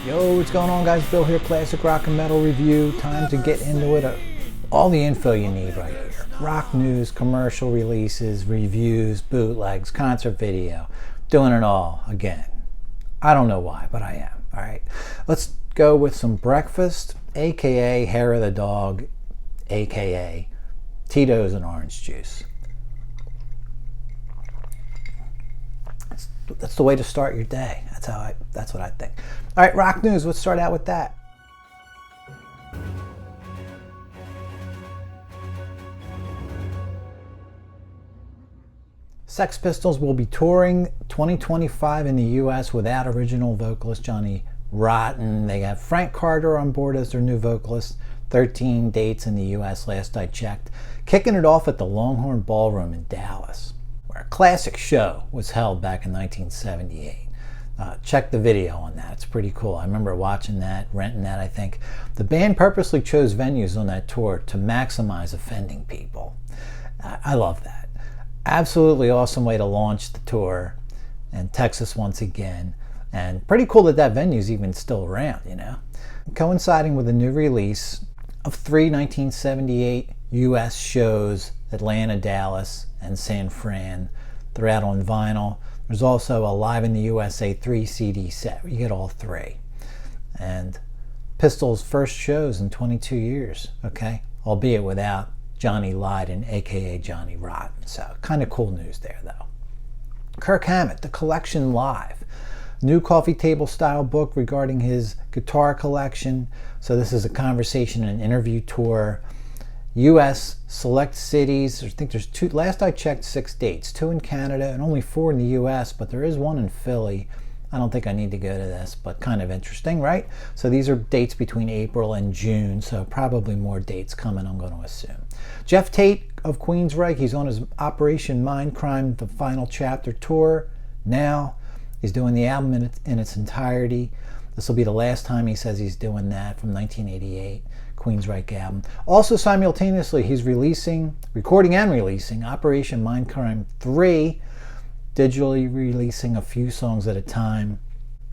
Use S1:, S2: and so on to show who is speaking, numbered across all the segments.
S1: Yo, what's going on, guys? Bill here, Classic Rock and Metal Review. Time to get into it. All the info you need right here. Rock news, commercial releases, reviews, bootlegs, concert video. Doing it all again. I don't know why, but I am. All right. Let's go with some breakfast, aka hair of the dog, aka Tito's and orange juice. That's the way to start your day. That's what I think. All right, rock news. Let's start out with that. Sex Pistols will be touring 2025 in the U.S. without original vocalist Johnny Rotten. They have Frank Carter on board as their new vocalist. 13 dates in the U.S. last I checked. Kicking it off at the Longhorn Ballroom in Dallas, where a classic show was held back in 1978. Check the video on that. It's pretty cool. I remember watching that, renting that, I think. The band purposely chose venues on that tour to maximize offending people. I love that. Absolutely awesome way to launch the tour. And Texas once again. And pretty cool that that venue's even still around, you know. Coinciding with the new release of 3 1978 U.S. shows, Atlanta, Dallas, and San Fran. They're out on vinyl. There's also a Live in the USA 3 CD set where you get all three. And Pistols' first shows in 22 years, okay? Albeit without Johnny Lydon, aka Johnny Rotten. So kind of cool news there, though. Kirk Hammett, The Collection Live. New coffee table style book regarding his guitar collection. So this is a conversation and interview tour. U.S. select cities. I think there's two. Last I checked, 6 dates. 2 in Canada and only 4 in the U.S., but there is 1 in Philly. I don't think I need to go to this, but kind of interesting, right? So these are dates between April and June, so probably more dates coming, I'm going to assume. Jeff Tate of Queensryche, he's on his Operation Mindcrime, the final chapter tour now. He's doing the album in its entirety. This will be the last time he says he's doing that, from 1988. Queensryche album. Also simultaneously, he's recording and releasing Operation Mindcrime 3, digitally releasing a few songs at a time.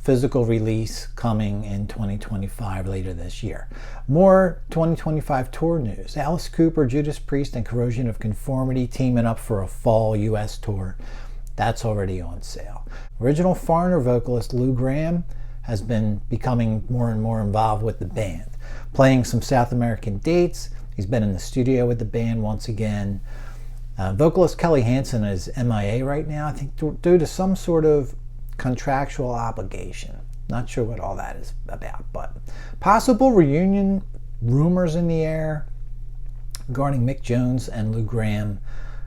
S1: Physical release coming in 2025, later this year. More 2025 tour news. Alice Cooper, Judas Priest, and Corrosion of Conformity teaming up for a fall U.S. tour. That's already on sale. Original Foreigner vocalist Lou Gramm has been becoming more and more involved with the band, playing some South American dates. He's been in the studio with the band once again. Vocalist Kelly Hansen is MIA right now, I think due to some sort of contractual obligation. Not sure what all that is about, but possible reunion rumors in the air regarding Mick Jones and Lou Gramm.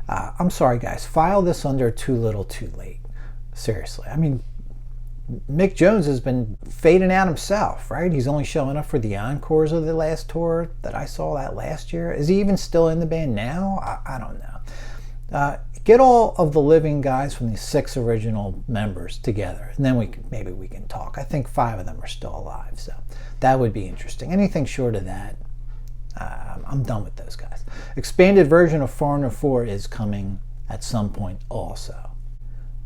S1: I'm sorry, guys, file this under Too Little Too Late. Seriously, I mean, Mick Jones has been fading out himself, right? He's only showing up for the encores of the last tour that I saw that last year. Is he even still in the band now? I don't know. Get all of the living guys from the 6 original members together, and then maybe we can talk. I think 5 of them are still alive, so that would be interesting. Anything short of that, I'm done with those guys. Expanded version of Foreigner 4 is coming at some point also.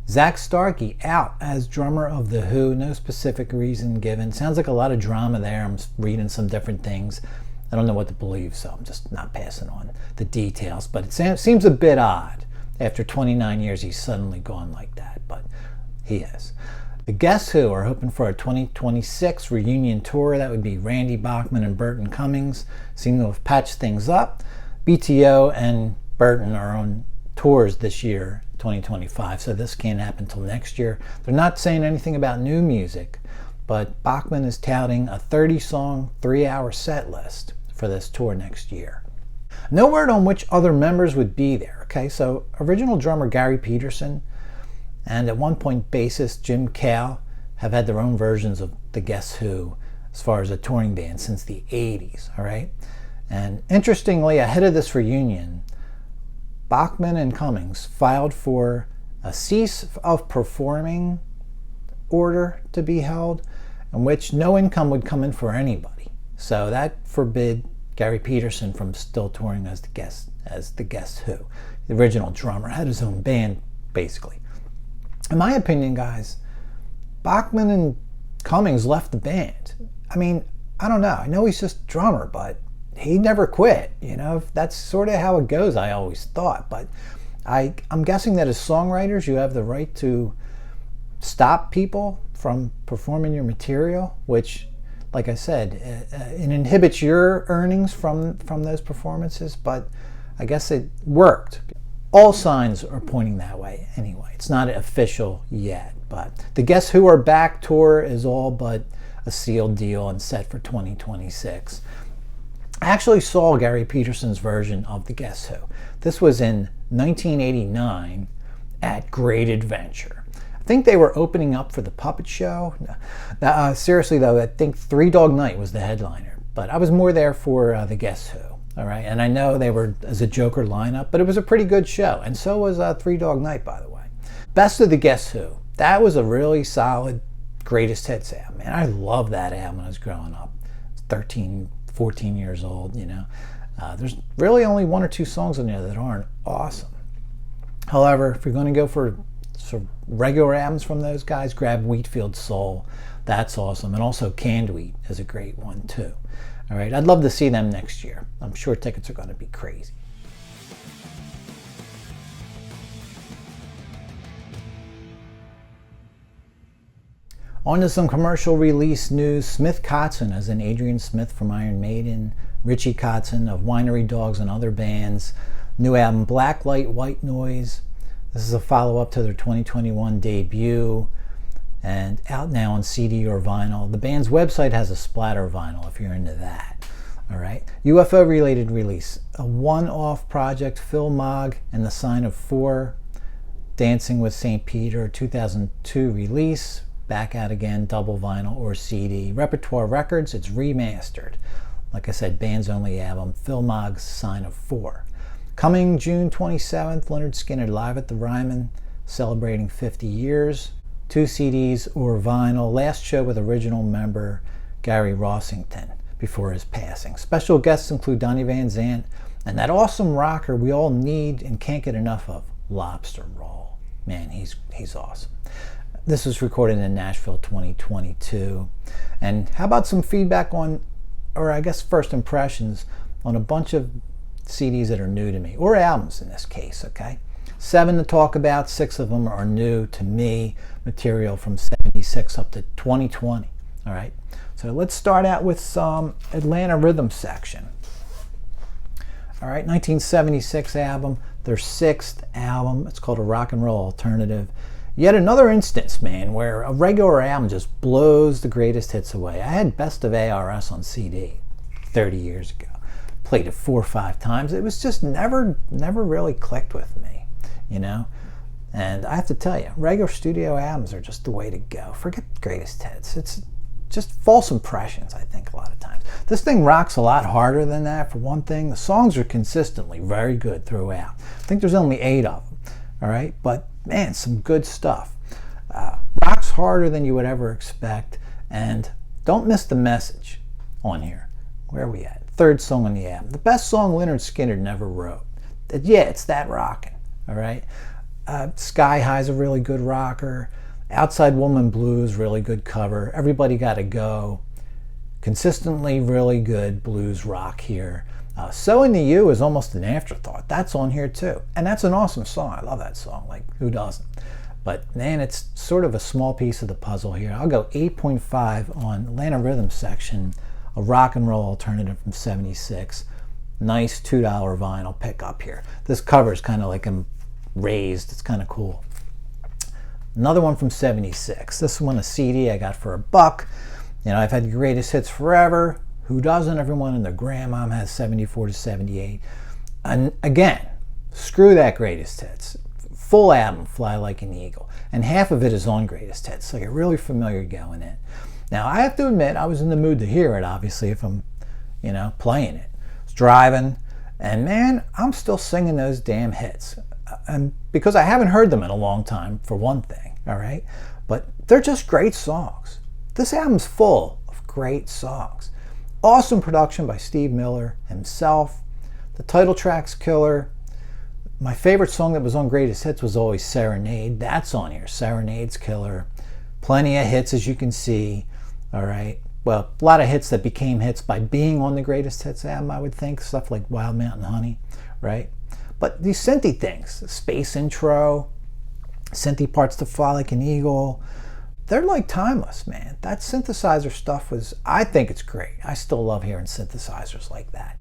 S1: Zach Starkey out as drummer of The Who. No specific reason given. Sounds like a lot of drama there. I'm reading some different things. I don't know what to believe, so I'm just not passing on the details. But it seems a bit odd. After 29 years, he's suddenly gone like that, but he is. The Guess Who are hoping for a 2026 reunion tour. That would be Randy Bachman and Burton Cummings. Seem to have patched things up. BTO and Burton are on tours this year, 2025, so this can't happen until next year. They're not saying anything about new music, but Bachman is touting a 30-song, 3-hour set list for this tour next year. No word on which other members would be there, okay? So original drummer Gary Peterson and at one point bassist Jim Cale have had their own versions of the Guess Who as far as a touring band since the 80s, all right? And interestingly, ahead of this reunion, Bachman and Cummings filed for a cease of performing order to be held, in which no income would come in for anybody. So that forbid Gary Peterson from still touring as the Guess Who. The original drummer had his own band, basically. In my opinion, guys, Bachman and Cummings left the band. I mean, I don't know. I know he's just drummer, but he never quit. You know, that's sort of how it goes, I always thought. But I'm guessing that as songwriters, you have the right to stop people from performing your material, which, like I said, it inhibits your earnings from those performances, but I guess it worked. All signs are pointing that way anyway. It's not official yet, but the Guess Who Are Back tour is all but a sealed deal and set for 2026. I actually saw Gary Peterson's version of the Guess Who. This was in 1989 at Great Adventure. I think they were opening up for the Puppet Show. Seriously though, I think Three Dog Night was the headliner, but I was more there for the Guess Who. All right, and I know they were as a Joker lineup, but it was a pretty good show, and so was Three Dog Night, by the way. Best of the Guess Who. That was a really solid greatest hits album. Man, I loved that album when I was growing up. I was 13, 14 years old, you know. There's really only one or two songs in there that aren't awesome. However, if you're going to go for sort of regular albums from those guys, grab Wheatfield Soul. That's awesome. And also Canned Wheat is a great one too. All right, I'd love to see them next year. I'm sure tickets are going to be crazy. On to some commercial release news. Smith Kotzen, as in Adrian Smith from Iron Maiden, Richie Kotzen of Winery Dogs and other bands. New album Black Light, White Noise. This is a follow-up to their 2021 debut and out now on CD or vinyl. The band's website has a splatter vinyl if you're into that. All right. UFO-related release. A one-off project, Phil Mogg and the Sign of Four. Dancing with St. Peter, 2002 release. Back out again, double vinyl or CD. Repertoire Records, it's remastered. Like I said, band's only album, Phil Mogg's Sign of Four. Coming June 27th, Lynyrd Skynyrd live at the Ryman, celebrating 50 years. 2 CDs or vinyl. Last show with original member Gary Rossington before his passing. Special guests include Donnie Van Zant and that awesome rocker we all need and can't get enough of, Lobster Roll. Man, he's awesome. This was recorded in Nashville 2022. And how about some feedback on, or I guess first impressions, on a bunch of CDs that are new to me, or albums in this case, okay? 7 to talk about, 6 of them are new to me, material from 76 up to 2020, all right? So let's start out with some Atlanta Rhythm Section. All right, 1976 album, their 6th album. It's called A Rock and Roll Alternative. Yet another instance, man, where a regular album just blows the greatest hits away. I had Best of ARS on CD 30 years ago. Played it 4 or 5 times. It was just never really clicked with me, you know? And I have to tell you, regular studio albums are just the way to go. Forget greatest hits. It's just false impressions, I think, a lot of times. This thing rocks a lot harder than that, for one thing. The songs are consistently very good throughout. I think there's only 8 of them, all right? But, man, some good stuff. Rocks harder than you would ever expect. And don't miss the message on here. Where are we at? 3rd song on the album. The best song Lynyrd Skynyrd never wrote. Yeah, it's that rockin', all right? Sky High's a really good rocker. Outside Woman Blues, really good cover. Everybody Gotta Go. Consistently really good blues rock here. So Into You is almost an afterthought. That's on here too. And that's an awesome song. I love that song. Like, who doesn't? But man, it's sort of a small piece of the puzzle here. I'll go 8.5 on Atlanta Rhythm Section, a rock and roll alternative from 76. Nice $2 vinyl pickup here. This cover is kind of like raised. It's kind of cool. Another one from 76. This one a CD I got for $1. You know, I've had greatest hits forever. Who doesn't? Everyone and their grandmom has 74 to 78. And again, screw that greatest hits. Full album, Fly Like an Eagle. And half of it is on greatest hits, so you're really familiar going in. Now, I have to admit, I was in the mood to hear it, obviously, if I'm, you know, playing it. I was driving, and man, I'm still singing those damn hits. And because I haven't heard them in a long time, for one thing, all right? But they're just great songs. This album's full of great songs. Awesome production by Steve Miller himself. The title track's killer. My favorite song that was on Greatest Hits was always Serenade. That's on here. Serenade's killer. Plenty of hits, as you can see. all right? Well, a lot of hits that became hits by being on the greatest hits album, I would think. Stuff like Wild Mountain Honey, right? But these synthy things, Space Intro, synthy parts to Fly Like an Eagle, they're like timeless, man. That synthesizer stuff was, I think it's great. I still love hearing synthesizers like that.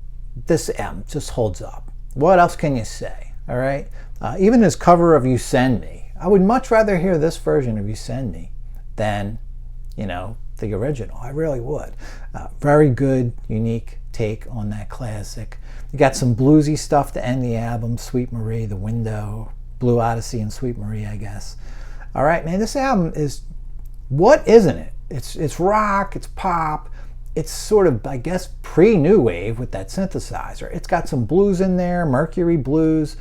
S1: This album just holds up. What else can you say, all right? Even his cover of You Send Me, I would much rather hear this version of You Send Me than, you know, the original. I really would. Very good, unique take on that classic. You got some bluesy stuff to end the album, Sweet Marie, The Window, Blue Odyssey, and Sweet Marie, I guess. All right, man, this album is, what isn't it? It's rock, it's pop, it's sort of, I guess, pre-new wave with that synthesizer. It's got some blues in there, Mercury blues,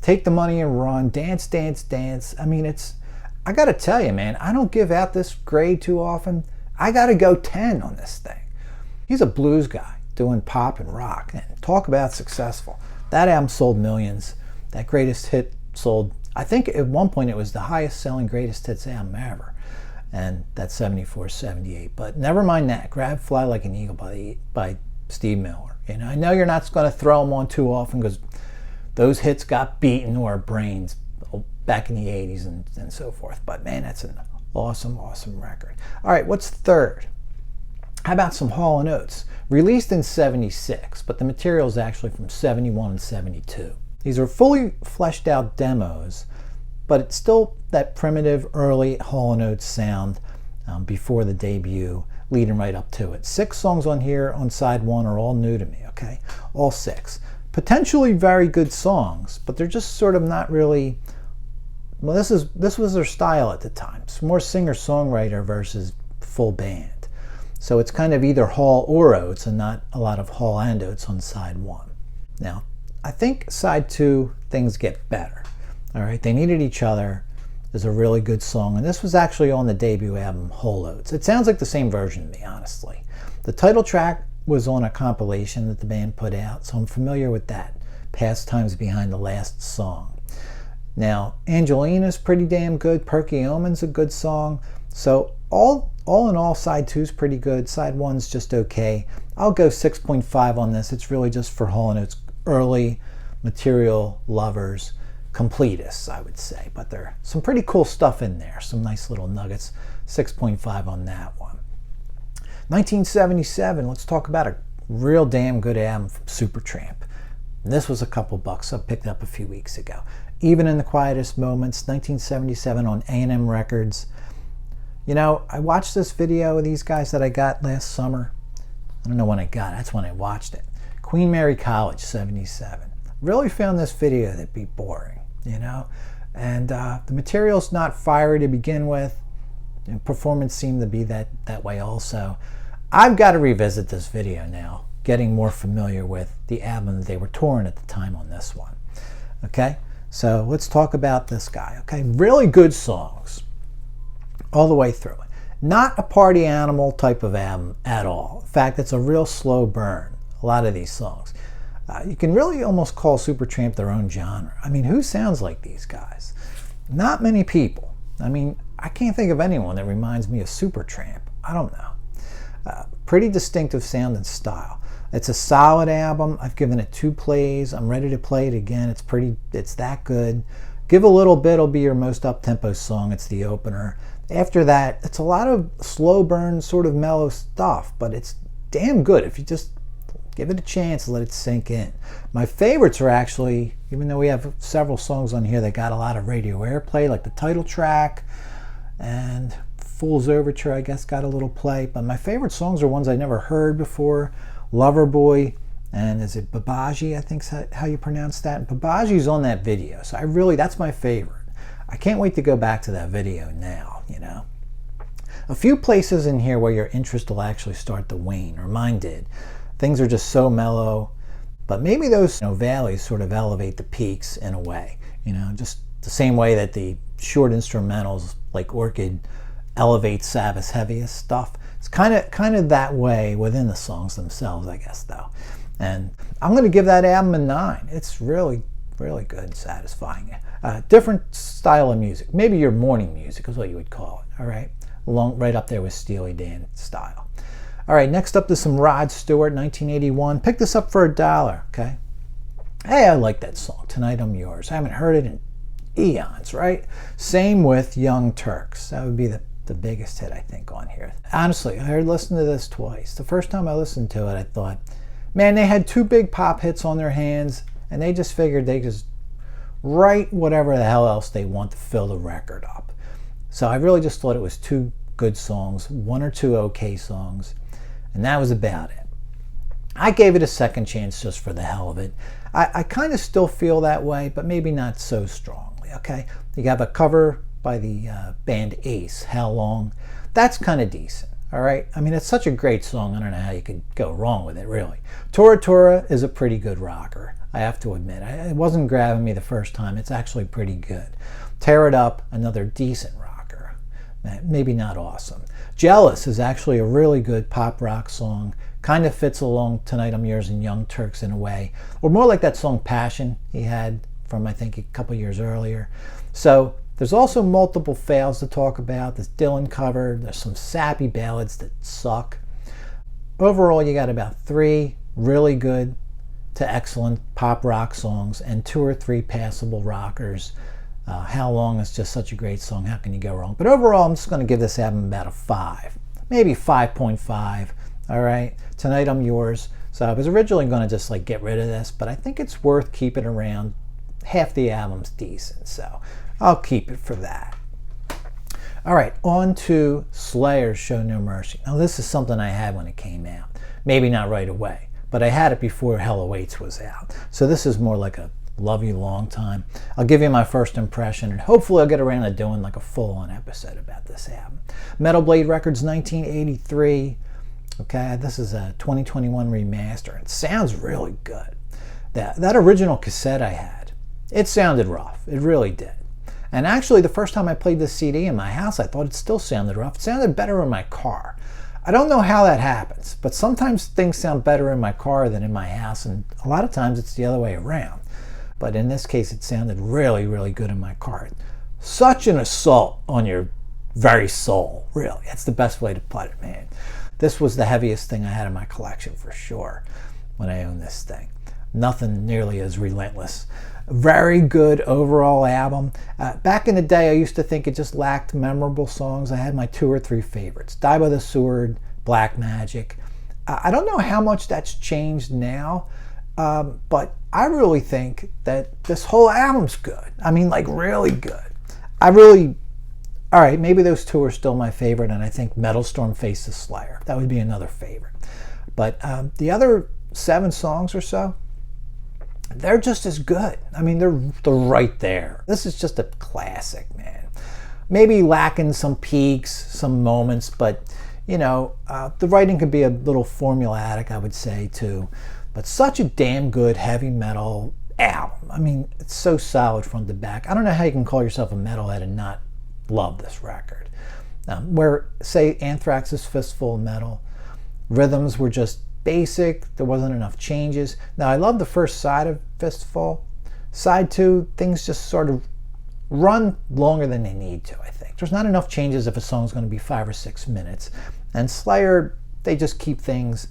S1: Take the Money and Run, Dance, Dance, Dance. I mean, I gotta tell you, man, I don't give out this grade too often. I gotta go 10 on this thing. He's a blues guy doing pop and rock, and talk about successful. That album sold millions. That greatest hit sold, I think at one point it was the highest selling greatest hits album ever. And that's 74, 78. But never mind that. Grab Fly Like an Eagle by Steve Miller. You know, I know you're not going to throw them on too often because those hits got beaten to our brains back in the 80s and so forth. But man, that's an awesome, awesome record. All right, what's third? How about some Hall & Oates? Released in 76, but the material is actually from 71 and 72. These are fully fleshed out demos, but it's still that primitive early Hall & Oates sound before the debut, leading right up to it. 6 songs on here on side 1 are all new to me, okay? All 6. Potentially very good songs, but they're just sort of not really, well, this was their style at the time. It's more singer-songwriter versus full band. So it's kind of either Hall or Oates and not a lot of Hall and Oates on side 1. Now, I think side 2, things get better. All right, They Needed Each Other is a really good song, and this was actually on the debut album, Whole Oates. It sounds like the same version to me, honestly. The title track was on a compilation that the band put out, so I'm familiar with that. Pastimes Behind the Last Song. Now, Angelina's pretty damn good. Perky Omen's a good song. So all in all, side 2's pretty good. Side 1's just okay. I'll go 6.5 on this. It's really just for Hall & Oates early material lovers, completists, I would say. But there's some pretty cool stuff in there. Some nice little nuggets. 6.5 on that one. 1977, let's talk about a real damn good album from Supertramp. This was a couple bucks. I picked up a few weeks ago. Even in the Quietest Moments, 1977 on A&M Records. You know, I watched this video of these guys that I got last summer. I don't know when I got it. That's when I watched it. Queen Mary College, 77. Really found this video to be boring, you know? And the material's not fiery to begin with. And performance seemed to be that way also. I've got to revisit this video now, getting more familiar with the album that they were touring at the time on this one. Okay? So let's talk about this guy, okay? Really good songs all the way through it. Not a party animal type of album at all. In fact, it's a real slow burn, a lot of these songs. You can really almost call Supertramp their own genre. I mean, who sounds like these guys? Not many people. I mean, I can't think of anyone that reminds me of Supertramp. I don't know. Pretty distinctive sound and style. It's a solid album. I've given it 2 plays. I'm ready to play it again. It's that good. Give a Little Bit will be your most up-tempo song. It's the opener. After that, it's a lot of slow burn, sort of mellow stuff, but it's damn good if you just give it a chance and let it sink in. My favorites are actually, even though we have several songs on here that got a lot of radio airplay, like the title track and Fool's Overture, I guess, got a little play, but my favorite songs are ones I never heard before. Loverboy, and is it Babaji, I think's how you pronounce that? And Babaji's on that video, so that's my favorite. I can't wait to go back to that video now, you know. A few places in here where your interest will actually start to wane, or mine did. Things are just so mellow, but maybe those valleys sort of elevate the peaks in a way, you know, just the same way that the short instrumentals like Orchid elevate Sabbath's heaviest stuff. It's kind of that way within the songs themselves, I guess, though. And I'm going to give that album a 9. It's really, really good and satisfying. Different style of music. Maybe your morning music is what you would call it, all right? right up there with Steely Dan style. All right, next up is some Rod Stewart, 1981. Picked this up for $1, okay? Hey, I like that song, Tonight I'm Yours. I haven't heard it in eons, right? Same with Young Turks. That would be the biggest hit, I think, on here. Honestly, I listened to this twice. The first time I listened to it, I thought, man, they had two big pop hits on their hands, and they just figured they just write whatever the hell else they want to fill the record up. So I really just thought it was two good songs, one or two okay songs, and that was about it. I gave it a second chance just for the hell of it. I kind of still feel that way, but maybe not so strongly, okay? You have a cover by the band Ace, How Long? That's kind of decent, all right? I mean, it's such a great song. I don't know how you could go wrong with it, really. Tora Tora is a pretty good rocker, I have to admit. It wasn't grabbing me the first time. It's actually pretty good. Tear It Up, another decent rocker. Maybe not awesome. Jealous is actually a really good pop rock song. Kind of fits along Tonight I'm Yours and Young Turks in a way. Or more like that song Passion he had from, I think, a couple years earlier. So there's also multiple fails to talk about. This Dylan cover, there's some sappy ballads that suck. Overall, you got about 3 really good to excellent pop rock songs and 2 or 3 passable rockers. How Long is just such a great song. How can you go wrong? But overall, I'm just going to give this album about a 5. Maybe 5.5. All right, Tonight I'm Yours. So I was originally going to just like get rid of this, but I think it's worth keeping around. Half the album's decent, so I'll keep it for that. All right, on to Slayer's Show No Mercy. Now this is something I had when it came out. Maybe not right away, but I had it before Hell Awaits was out. So this is more like a love you long time. I'll give you my first impression, and hopefully I'll get around to doing like a full-on episode about this album. Metal Blade Records, 1983. Okay, this is a 2021 remaster. It sounds really good. That original cassette I had, it sounded rough. It really did. And actually, the first time I played this CD in my house, I thought it still sounded rough. It sounded better in my car. I don't know how that happens, but sometimes things sound better in my car than in my house, and a lot of times it's the other way around. But in this case, it sounded really, really good in my car. Such an assault on your very soul, really. That's the best way to put it, man. This was the heaviest thing I had in my collection for sure when I owned this thing. Nothing nearly as relentless. Very good overall album. Back in the day, I used to think it just lacked memorable songs. I had my 2 or 3 favorites. Die by the Sword, Black Magic. I don't know how much that's changed now, but I really think that this whole album's good. I mean, like, really good. All right, maybe those 2 are still my favorite, and I think Metal Storm Faces Slayer. That would be another favorite. But the other 7 songs or so, they're just as good. I mean, they're right there. This is just a classic, man. Maybe lacking some peaks, some moments, but, you know, the writing could be a little formulaic, I would say, too. But such a damn good heavy metal album. I mean, it's so solid front to back. I don't know how you can call yourself a metalhead and not love this record. Where, say, Anthrax's Fistful of Metal, rhythms were just basic. There wasn't enough changes. Now, I love the first side of Fistful. Side 2, things just sort of run longer than they need to, I think. There's not enough changes if a song's going to be 5 or 6 minutes. And Slayer, they just keep things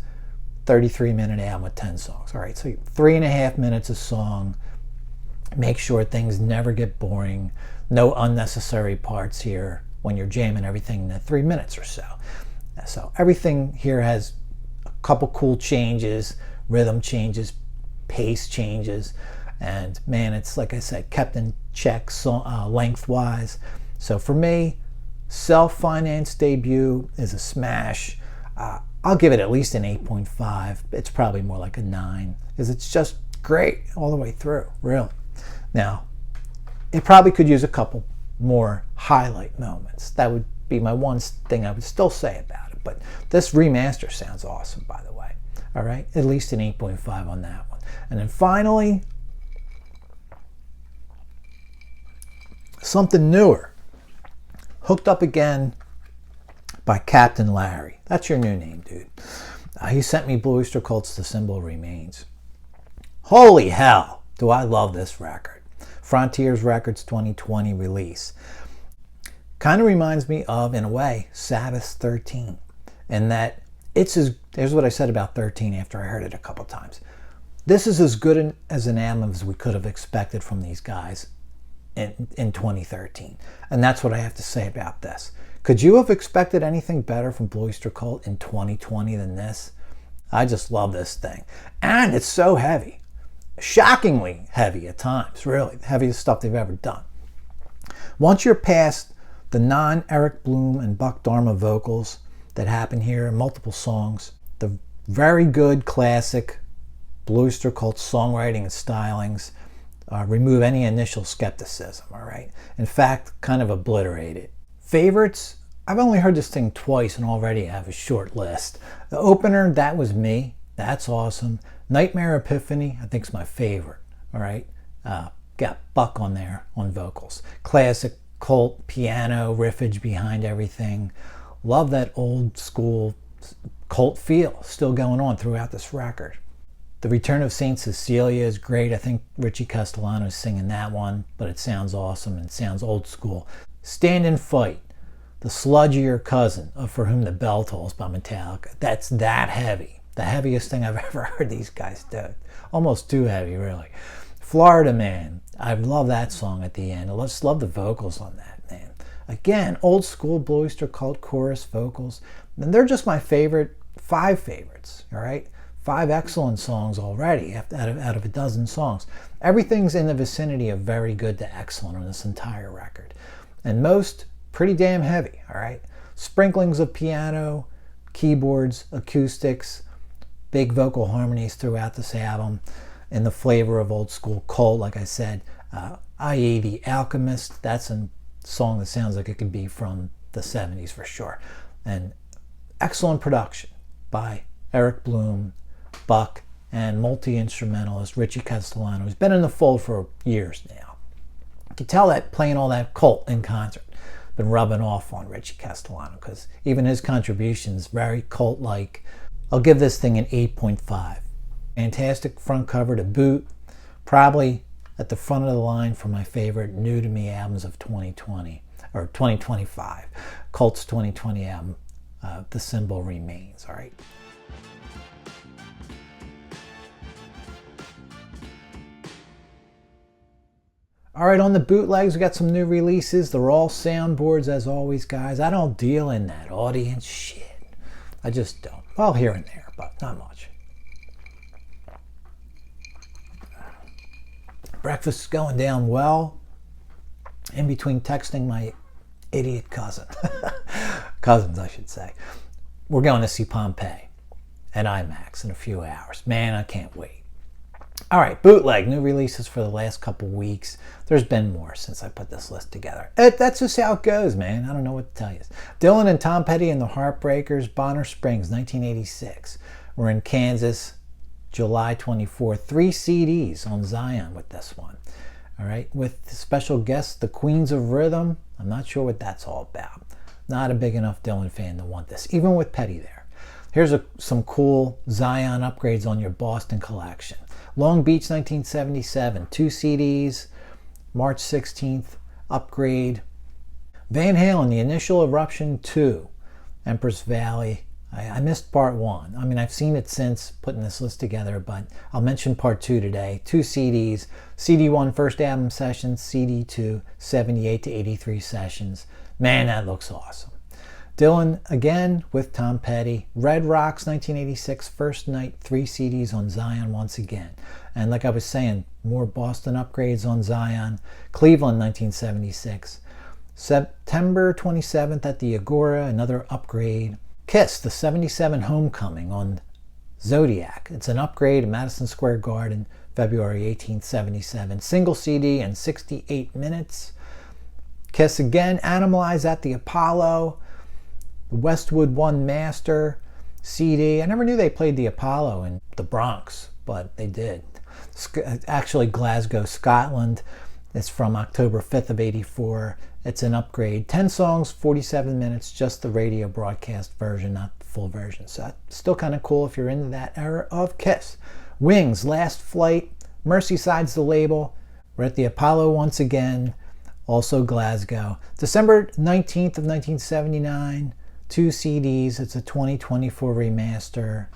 S1: 33-minute album with 10 songs. All right, so 3.5 minutes a song. Make sure things never get boring. No unnecessary parts here when you're jamming everything in 3 minutes or so. So everything here has a couple cool changes, rhythm changes, pace changes, and man, it's, like I said, kept in check lengthwise. So for me, self-financed debut is a smash. I'll give it at least an 8.5. It's probably more like a 9, because it's just great all the way through, really. Now, it probably could use a couple more highlight moments. That would be my one thing I would still say about it. But this remaster sounds awesome, by the way. All right, at least an 8.5 on that one. And then finally, something newer. Hooked Up Again by Captain Larry. That's your new name, dude. He sent me Blue Oyster Cult's The Symbol Remains. Holy hell, do I love this record. Frontiers Records 2020 release. Kind of reminds me of, in a way, Sabbath 13. And that here's what I said about 13 after I heard it a couple times. This is as good as an album as we could have expected from these guys in 2013. And that's what I have to say about this. Could you have expected anything better from Blue Oyster Cult in 2020 than this? I just love this thing. And it's so heavy. Shockingly heavy at times, really. The heaviest stuff they've ever done. Once you're past the non-Eric Bloom and Buck Dharma vocals that happen here in multiple songs, the very good classic Blue Oyster Cult songwriting and stylings remove any initial skepticism, all right? In fact, kind of obliterate it. Favorites? I've only heard this thing twice and already I have a short list. The opener, That Was Me. That's awesome. Nightmare Epiphany, I think is my favorite, all right? Got Buck on there on vocals. Classic Cult piano riffage behind everything. Love that old school Cult feel still going on throughout this record. The Return of St. Cecilia is great. I think Richie Castellano is singing that one, but it sounds awesome and sounds old school. Stand and Fight, the sludgier cousin of For Whom the Bell Tolls by Metallica. That's that heavy. The heaviest thing I've ever heard these guys do. Almost too heavy, really. Florida Man. I love that song at the end. I just love the vocals on that, man. Again, old school Blue Oyster Cult chorus vocals. And they're just my favorite, 5 favorites, all right? 5 excellent songs already out of a dozen songs. Everything's in the vicinity of very good to excellent on this entire record. And most pretty damn heavy, all right? Sprinklings of piano, keyboards, acoustics, big vocal harmonies throughout this album, and the flavor of old school Cult, like I said, i.e. The Alchemist. That's a song that sounds like it could be from the 70s for sure. And excellent production by Eric Bloom, Buck, and multi-instrumentalist Richie Castellano, who's been in the fold for years now. You can tell that playing all that Cult in concert been rubbing off on Richie Castellano, because even his contributions very Cult-like. I'll give this thing an 8.5. Fantastic front cover to boot. Probably at the front of the line for my favorite new to me albums of 2020 or 2025. Cult's 2020 album, The Symbol Remains. All right. All right, on the bootlegs, we got some new releases. They're all soundboards as always, guys. I don't deal in that audience shit. I just don't. Well, here and there, but not much. Breakfast is going down well. In between texting my idiot cousin. Cousins, I should say. We're going to see Pompeii at IMAX in a few hours. Man, I can't wait. All right, Bootleg, new releases for the last couple weeks. There's been more since I put this list together. That's just how it goes, man. I don't know what to tell you. Dylan and Tom Petty and the Heartbreakers, Bonner Springs, 1986. We're in Kansas, July 24th. 3 CDs on Zion with this one. All right, with special guests, the Queens of Rhythm. I'm not sure what that's all about. Not a big enough Dylan fan to want this, even with Petty there. Here's some cool Zion upgrades on your Boston collection. Long Beach 1977, 2 CDs, March 16th, upgrade. Van Halen, The Initial Eruption 2, Empress Valley. I missed part 1. I mean, I've seen it since putting this list together, but I'll mention part 2 today. 2 CDs, CD 1 first album sessions, CD 2 78 to 83 sessions. Man, that looks awesome. Dylan, again, with Tom Petty. Red Rocks, 1986, First Night, 3 CDs on Zion once again. And like I was saying, more Boston upgrades on Zion. Cleveland, 1976. September 27th at the Agora, another upgrade. Kiss, the 77 Homecoming on Zodiac. It's an upgrade at Madison Square Garden, February 1877. Single CD and 68 minutes. Kiss again, Animalize at the Apollo. Westwood One Master CD. I never knew they played the Apollo in the Bronx, but they did. Actually, Glasgow, Scotland. It's from October 5th of 84. It's an upgrade. 10 songs, 47 minutes, just the radio broadcast version, not the full version. So that's still kind of cool if you're into that era of Kiss. Wings, Last Flight. Mercyside's the label. We're at the Apollo once again. also Glasgow. December 19th of 1979, 2 CDs. It's a 2024 remaster.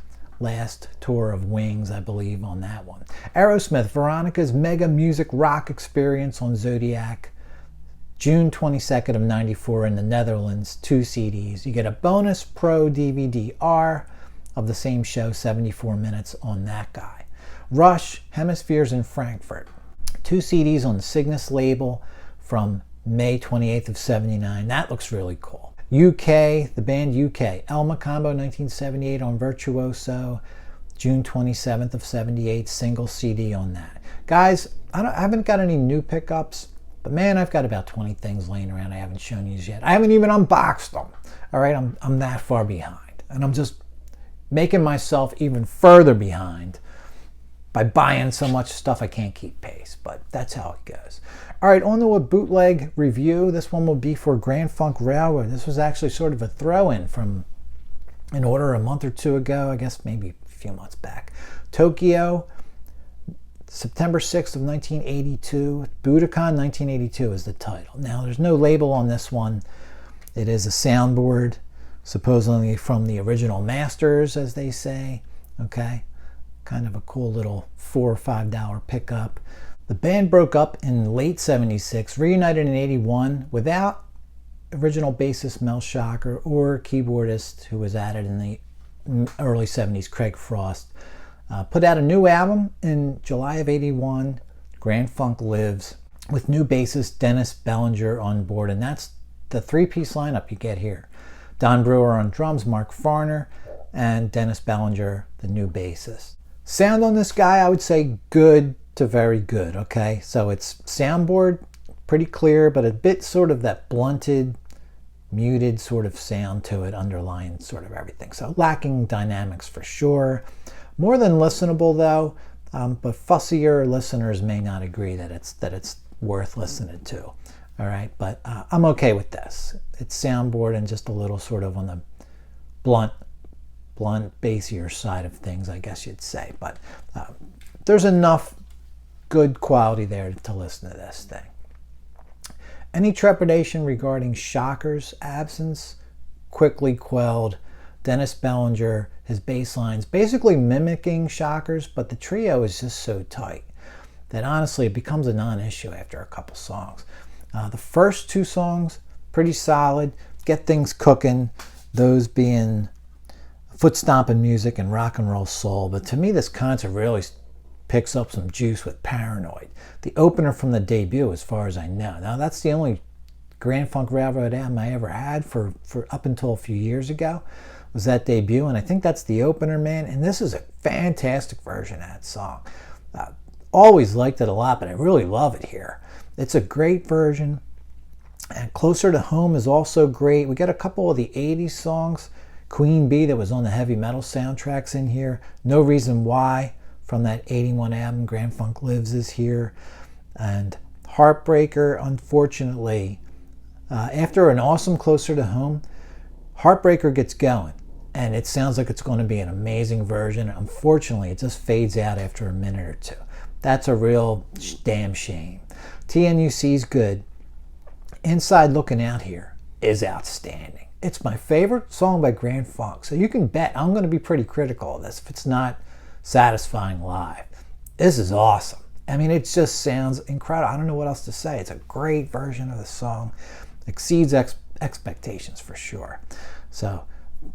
S1: Last tour of Wings, I believe, on that one. Aerosmith, Veronica's Mega Music Rock Experience on Zodiac. June 22nd of 94 in the Netherlands, 2 CDs. You get a bonus Pro DVD-R of the same show, 74 minutes on that guy. Rush, Hemispheres in Frankfurt. 2 CDs on the Cygnus label from May 28th of 79. That looks really cool. UK, the band UK. Elma Combo 1978 on Virtuoso. June 27th of 78, single CD on that. Guys, I haven't got any new pickups, but man, I've got about 20 things laying around I haven't shown you yet. I haven't even unboxed them. All right, I'm that far behind. And I'm just making myself even further behind by buying so much stuff I can't keep pace, but that's how it goes. All right, on to a bootleg review. This one will be for Grand Funk Railroad. This was actually sort of a throw-in from an order a month or two ago, I guess maybe a few months back. Tokyo, September 6th of 1982. Budokan 1982 is the title. Now, there's no label on this one. It is a soundboard, supposedly from the original masters, as they say. Okay, kind of a cool little $4 or $5 pickup. The band broke up in late 76, reunited in 81 without original bassist Mel Shocker or keyboardist who was added in the early 70s, Craig Frost. Put out a new album in July of 81, Grand Funk Lives, with new bassist Dennis Bellinger on board, and that's the 3-piece lineup you get here. Don Brewer on drums, Mark Farner, and Dennis Bellinger, the new bassist. Sound on this guy, I would say good to very good, okay? So it's soundboard, pretty clear, but a bit sort of that blunted, muted sort of sound to it, underlying sort of everything. So lacking dynamics for sure. More than listenable though, but fussier listeners may not agree that it's worth listening to. All right, but I'm okay with this. It's soundboard and just a little sort of on the blunt, bassier side of things, I guess you'd say. But there's enough good quality there to listen to this thing. Any trepidation regarding Shocker's absence quickly quelled. Dennis Bellinger, his bass lines basically mimicking Shocker's, but the trio is just so tight that honestly it becomes a non-issue after a couple songs. The first 2 songs, pretty solid, get things cooking, those being foot stomping music and rock and roll soul. But to me, this concert really picks up some juice with Paranoid, the opener from the debut as far as I know. Now that's the only Grand Funk Railroad album I ever had for up until a few years ago, was that debut, and I think that's the opener, man. And this is a fantastic version of that song. Always liked it a lot, but I really love it here. It's a great version. And Closer to Home is also great. We got a couple of the 80s songs. Queen Bee, that was on the heavy metal soundtracks, in here. No Reason Why from that 81 album, Grand Funk Lives, is here. And Heartbreaker, unfortunately, after an awesome Closer to Home, Heartbreaker gets going. And it sounds like it's going to be an amazing version. Unfortunately, it just fades out after a minute or two. That's a real damn shame. TNUC's good. Inside Looking Out here is outstanding. It's my favorite song by Grand Funk. So you can bet I'm going to be pretty critical of this if it's not satisfying live. This is awesome. I mean, it just sounds incredible. I don't know what else to say. It's a great version of the song. Exceeds expectations for sure. So,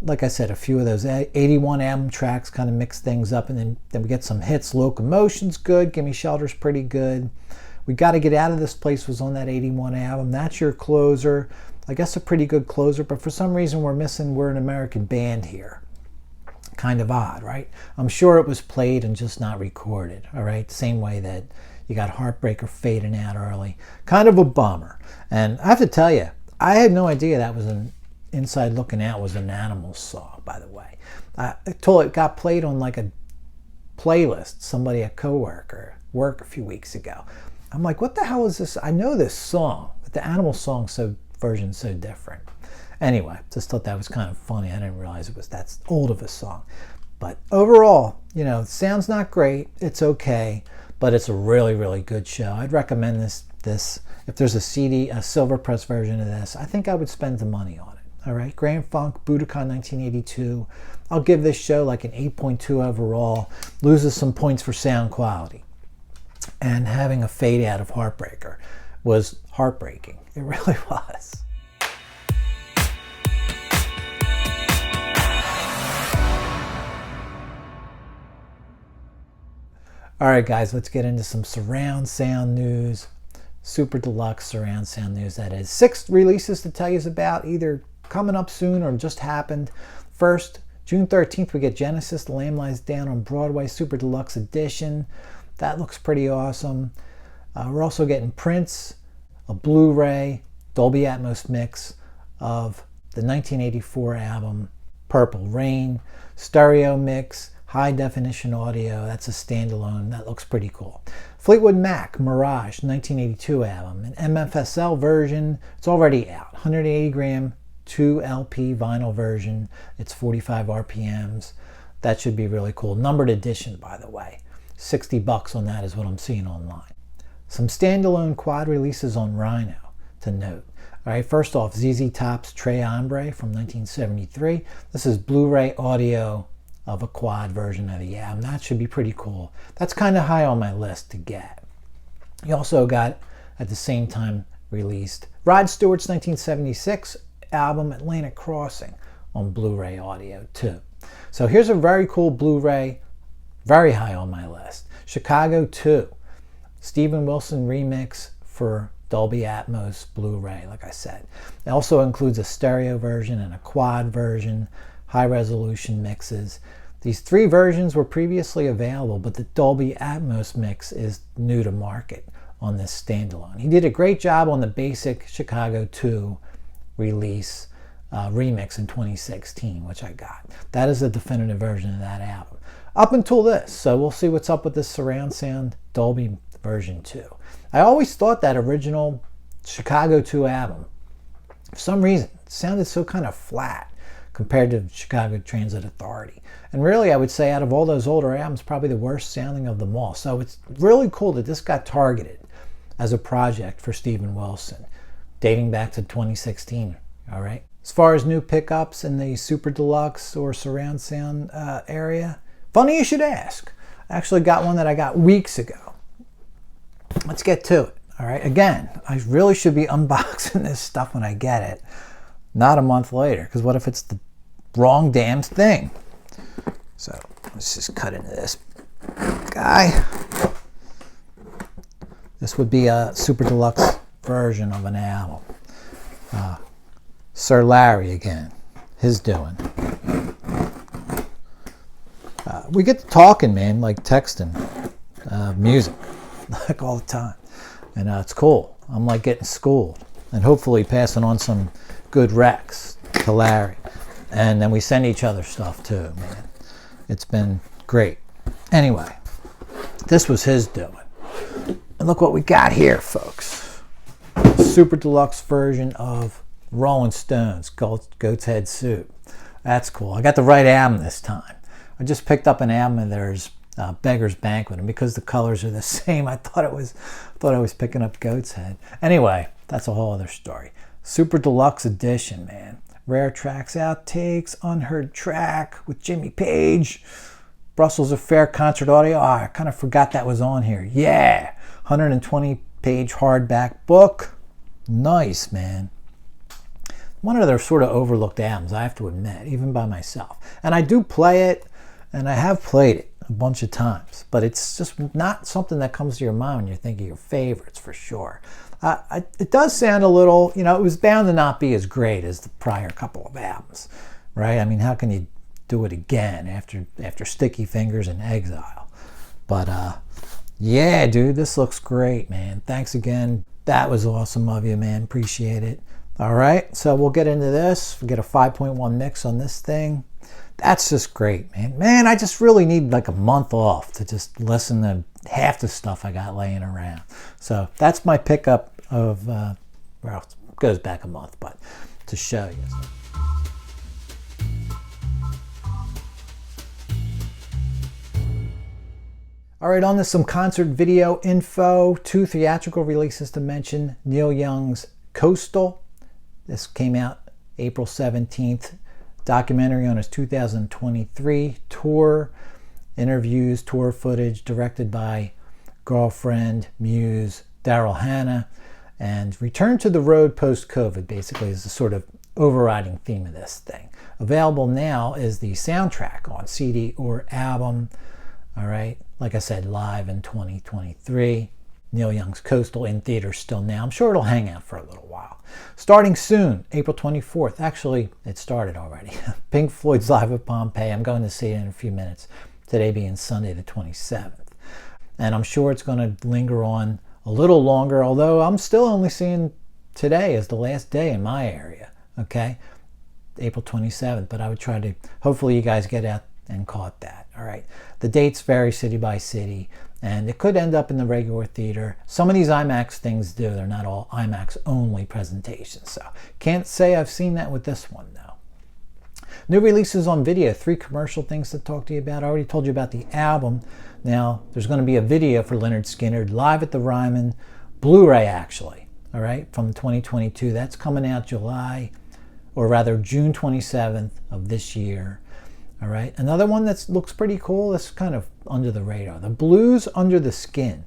S1: like I said, a few of those 81 album tracks kind of mix things up, and then we get some hits. Locomotion's good. Gimme Shelter's pretty good. We Gotta Get Out of This Place was on that 81 album. That's your closer. I guess a pretty good closer, but for some reason we're missing We're an American Band here. Kind of odd, right? I'm sure it was played and just not recorded, all right? Same way that you got Heartbreaker fading out early. Kind of a bummer. And I have to tell you, I had no idea that was an Inside Looking Out was an Animals song, by the way. I told it got played on like a playlist, somebody, a coworker, work a few weeks ago. I'm like, what the hell is this? I know this song, but the Animals version's so different. Anyway, just thought that was kind of funny. I didn't realize it was that old of a song. But overall, you know, sound's not great. It's okay. but it's a really, really good show. I'd recommend this. If there's a CD, a silver press version of this, I think I would spend the money on it. All right, Grand Funk, Budokan 1982. I'll give this show like an 8.2 overall. Loses some points for sound quality. And having a fade out of Heartbreaker was heartbreaking. It really was. All right, guys, let's get into some surround sound news. Super deluxe surround sound news, that is. 6 releases to tell you about, either coming up soon or just happened. First, June 13th, we get Genesis, The Lamb Lies Down on Broadway, Super Deluxe Edition. That looks pretty awesome. We're also getting Prince, a Blu-ray, Dolby Atmos mix of the 1984 album Purple Rain, stereo mix, high definition audio. That's a standalone. That looks pretty cool. Fleetwood Mac, Mirage, 1982 album, an MFSL version. It's already out. 180 gram, 2 LP vinyl version. It's 45 RPMs. That should be really cool. Numbered edition, by the way. $60 on that is what I'm seeing online. Some standalone quad releases on Rhino to note. All right, first off, ZZ Top's Tres Hombre from 1973. This is Blu-ray audio of a quad version of the album. That should be pretty cool. That's kind of high on my list to get. You also got, at the same time, released Rod Stewart's 1976 album Atlantic Crossing on Blu-ray audio too. So here's a very cool Blu-ray, very high on my list. Chicago 2, Steven Wilson remix for Dolby Atmos Blu-ray, like I said. It also includes a stereo version and a quad version, high resolution mixes. These 3 versions were previously available, but the Dolby Atmos mix is new to market on this standalone. He did a great job on the basic Chicago 2 release remix in 2016, which I got. That is the definitive version of that album. Up until this, so we'll see what's up with this surround sound Dolby version 2. I always thought that original Chicago 2 album, for some reason, sounded so kind of flat compared to Chicago Transit Authority. And really, I would say out of all those older albums, probably the worst sounding of them all. So it's really cool that this got targeted as a project for Steven Wilson, dating back to 2016, all right? As far as new pickups in the Super Deluxe or surround sound area, funny you should ask. I actually got one that I got weeks ago. Let's get to it, all right? Again, I really should be unboxing this stuff when I get it, not a month later, because what if it's the wrong damn thing? So let's just cut into this guy. This would be a Super Deluxe version of an album. Sir Larry again, his doing. We get to talking, man, like texting music, like all the time. And it's cool. I'm like getting schooled and hopefully passing on some good recs to Larry. And then we send each other stuff too, man. It's been great. Anyway, this was his doing. And look what we got here, folks. Super Deluxe version of Rolling Stones, Goat's Head Suit. That's cool. I got the right album this time. I just picked up an album of theirs, Beggar's Banquet, and because the colors are the same, I thought I was picking up Goat's Head. Anyway, that's a whole other story. Super Deluxe Edition, man. Rare tracks, outtakes, unheard track with Jimmy Page, Brussels Affair concert audio. I kind of forgot that was on here. Yeah, 120-page hardback book. Nice, man. One of their sort of overlooked albums, I have to admit, even by myself. And I do play it, and I have played it a bunch of times, but it's just not something that comes to your mind when you're thinking your favorites, for sure. It does sound a little, you know, it was bound to not be as great as the prior couple of albums, right? I mean, how can you do it again after Sticky Fingers and Exile? But yeah, dude, this looks great, man. Thanks again. That was awesome of you, man. Appreciate it. All right, so we'll get into this. We'll get a 5.1 mix on this thing. That's just great, man. Man, I just really need like a month off to just listen to half the stuff I got laying around. So that's my pickup of, well, it goes back a month, but to show you. All right, on to some concert video info. 2 theatrical releases to mention. Neil Young's Coastal. This came out April 17th. Documentary on his 2023 tour. Interviews, tour footage, directed by girlfriend, muse, Daryl Hannah. And return to the road post-COVID, basically, is the sort of overriding theme of this thing. Available now is the soundtrack on CD or album. All right, like I said, live in 2023. Neil Young's Coastal in theaters still now. I'm sure it'll hang out for a little while. Starting soon, April 24th. Actually, it started already. Pink Floyd's Live at Pompeii. I'm going to see it in a few minutes. Today being Sunday the 27th. And I'm sure it's going to linger on a little longer, although I'm still only seeing today as the last day in my area. Okay? April 27th. But I would try to, hopefully you guys get out and caught that. All right. The dates vary city by city, and it could end up in the regular theater. Some of these IMAX things do. They're not all IMAX only presentations. So can't say I've seen that with this one though. New releases on video. 3 commercial things to talk to you about. I already told you about the album. Now there's going to be a video for Lynyrd Skynyrd live at the Ryman, Blu-ray actually. All right, from 2022. That's coming out June 27th of this year. All right, another one that looks pretty cool. That's kind of under the radar. The Blues Under the Skin.